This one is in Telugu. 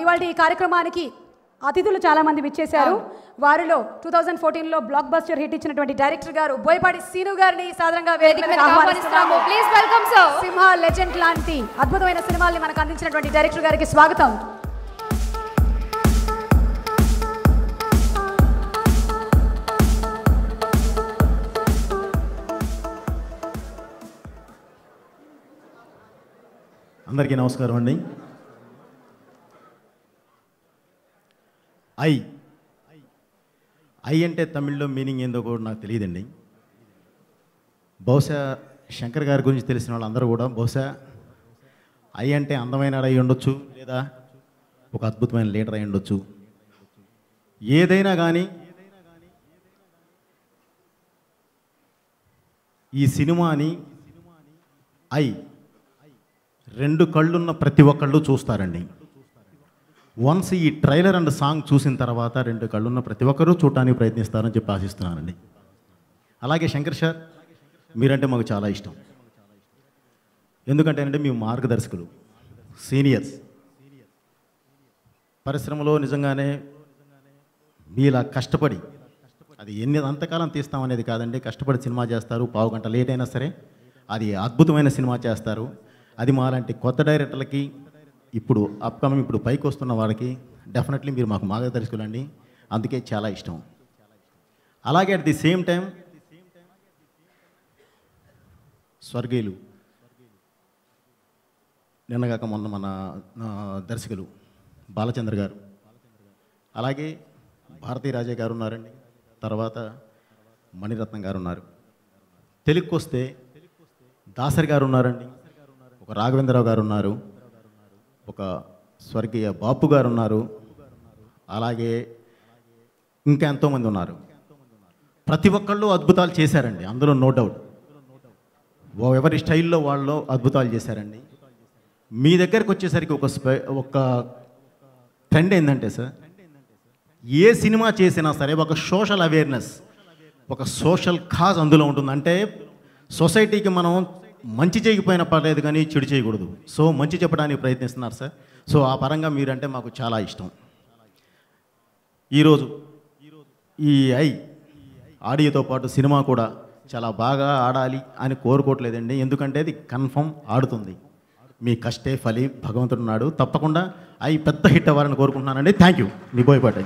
ఇవాళ ఈ కార్యక్రమానికి అతిథులు చాలా మంది విచ్చేశారు. వారిలో 2014లో బ్లాక్ బస్టర్ హిట్ ఇచ్చినటువంటి డైరెక్టర్ గారు బోయపాటి సీను గారిని సాదరంగా వేదికకు ఆహ్వానిస్తున్నాము. Please welcome sir. Simha Legend లాంటి అద్భుతమైన సినిమాల్ని మనకు అందించినటువంటి డైరెక్టర్ గారికి స్వాగతం. అందరికీ నమస్కారం అండి. ఐ అంటే తమిళ్లో మీనింగ్ ఏందో కూడా నాకు తెలియదండి. బహుశా శంకర్ గారి గురించి తెలిసిన వాళ్ళందరూ కూడా బహుశా ఐ అంటే అందమైన అయి ఉండొచ్చు, లేదా ఒక అద్భుతమైన లీడర్ అయి ఉండొచ్చు. ఏదైనా కానీ ఈ సినిమాని ఐ రెండు కళ్ళున్న ప్రతి ఒక్కళ్ళు చూస్తారండి. వన్స్ ఈ ట్రైలర్ అండ్ సాంగ్ చూసిన తర్వాత రెండు కళ్ళున్న ప్రతి ఒక్కరూ చూడటానికి ప్రయత్నిస్తారని చెప్పి ఆశిస్తున్నానండి. అలాగే శంకర్ సార్ మీరంటే మాకు చాలా ఇష్టం. ఎందుకంటే అంటే మీ మార్గదర్శకులు, సీనియర్స్. పరిశ్రమలో నిజంగానే మీలా కష్టపడి, అది అంతకాలం తీస్తామనేది కాదండి, కష్టపడి సినిమా చేస్తారు. పావు గంట లేట్ అయినా సరే అది అద్భుతమైన సినిమా చేస్తారు. అది మాలాంటి కొత్త డైరెక్టర్లకి, ఇప్పుడు అప్కమింగ్ ఇప్పుడు పైకి వస్తున్న వాళ్ళకి డెఫినెట్లీ మీరు మాకు మార్గదర్శకులండి. అందుకే చాలా ఇష్టం. అలాగే అట్ ది సేమ్ టైం స్వర్గీయులు నిన్నగాక మొన్న మన దర్శకులు బాలచంద్ర గారు, అలాగే భారతీ రాజే గారు ఉన్నారండి, తర్వాత మణిరత్నం గారు ఉన్నారు. తెలుగుకి వస్తే దాసరి గారు ఉన్నారండి, ఒక రాఘవేంద్రరావు గారు ఉన్నారు, ఒక స్వర్గీయ బాపు గారు ఉన్నారు, అలాగే ఇంకా ఎంతోమంది ఉన్నారు. ప్రతి ఒక్కళ్ళు అద్భుతాలు చేశారండి, అందులో నో డౌట్. ఎవరి స్టైల్లో వాళ్ళు అద్భుతాలు చేశారండి. మీ దగ్గరకు వచ్చేసరికి ఒక ట్రెండ్ ఏంటంటే సార్, ఏ సినిమా చేసినా సరే ఒక సోషల్ అవేర్నెస్, ఒక సోషల్ కాజ్ అందులో ఉంటుంది. అంటే సొసైటీకి మనం మంచి చేయకపోయినా పర్లేదు కానీ చెడు చేయకూడదు. సో మంచి చెప్పడానికి ప్రయత్నిస్తున్నారు సార్. సో ఆ పరంగా మీరంటే మాకు చాలా ఇష్టం. ఈరోజు ఈ ఆడియోతో పాటు సినిమా కూడా చాలా బాగా ఆడాలి అని కోరుకోవట్లేదండి. ఎందుకంటే అది కన్ఫర్మ్ ఆడుతుంది. మీ కష్టే ఫలి భగవంతుడు ఉన్నాడు. తప్పకుండా పెద్ద హిట్ అవ్వాలని కోరుకుంటున్నానండి. Thank you. మీ బోయపాటి.